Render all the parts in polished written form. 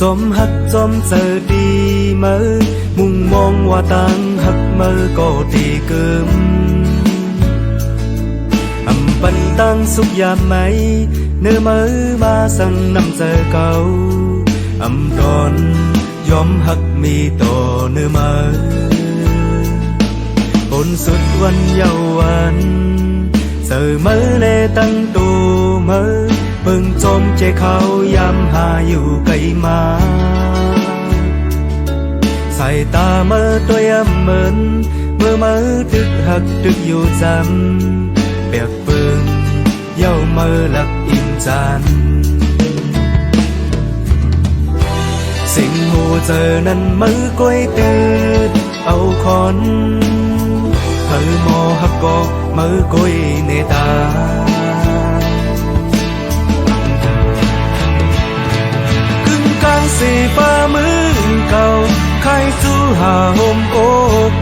จอมหักจอมเจอดีเมื่อมุ่งมองว่าต่างหักเมื่อก็ดีเกิมปันตั้งสุขยามไหมเนื้อมือมาสั่งนำเจอเก่าตอนยอมหักมีต่อเนื้อมือบนสุดวันเยาวันเจอมือเลตั้งตัวมือเบิ่งจมใจเขายามหาอยู่ไกลมาสายตาเมื่อตัวยำเหมือนเมื่อมือตึกหักตึกอยู่จำเปียกเบิ่งเย้ามือหลักอินจันสิ่งหูเจอนั้นมือกล้วยตืดเอาคอนเธอมอหักก็มือกล้วยเนตากึ่งกลางสีฟ้ามือเก่าใครสู้หาโฮมโอ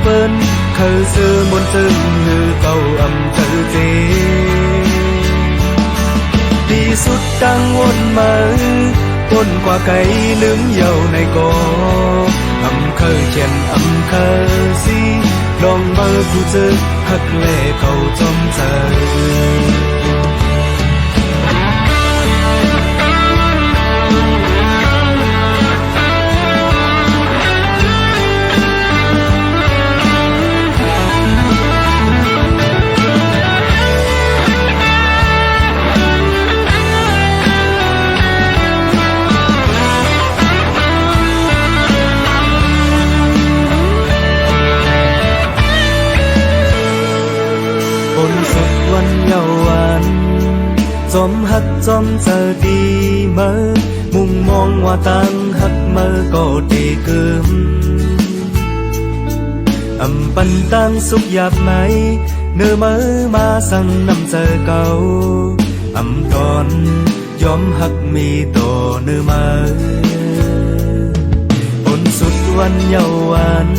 เปินเคยซื้อบนซึ่งมือเก่าเจอเจดีสุดดังวนมาวนกว่าไก่ลืมเยาในกอเคยเช่นเคยสิลองมาผู้เจอหักเล่เขาจอมเจอสุดวันเยาวันจอมหักจอมเจอดีเมื่อมุ่งมองว่าต่างหักเมื่อก็ดีเกิมปันตั้งสุขหยาบไหมเนื้อมือมาสั่งนำเจอเก่าตอนยอมหักมีต่อเนื้อมือบนสุดวันเยาวัน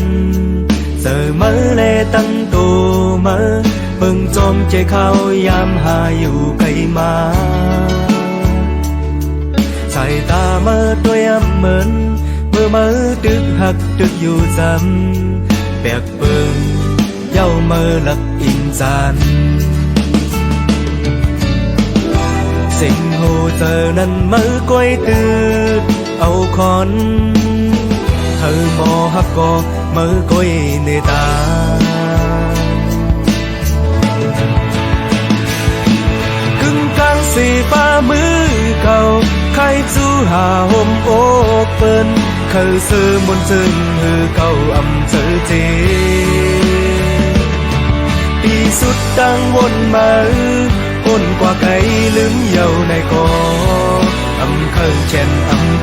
เจอมือเลตั้งตัวมือเบิ่งจอมใจเขายามหาอยู่ไกลมาสายตาเมื่อตัวยำเหมือนเมื่อมือตึกหักตึกอยู่จำแบกเบิ่งเย้าเมื่อหลักอินจันสิ่งหูเจอนั้นมือกล้วยตืดเอาคอนเธอมอหักก็มือกล้วยในตากึ่งกลางสีฟ้ามือเก่าใครสู้หาโฮมโอเปินเคยซื้อบนซึ่งหือเก่าเจอเจดีสุดดังวนมาวนกว่าไก่ลืมเยาในกอเคยเช่น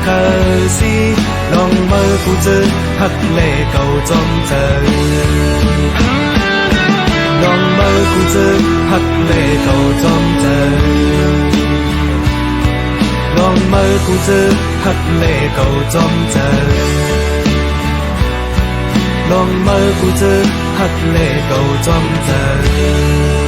เคยสิลองมือผู้เจอหักเล่เก่าจอมเจอลองมือผู้เจอหักเล่เก่าจอมเจอลองมือผู้เจอหักเล่เก่าจอมเจอลองมือผู้เจอหักเล่เก่าจอมเจอ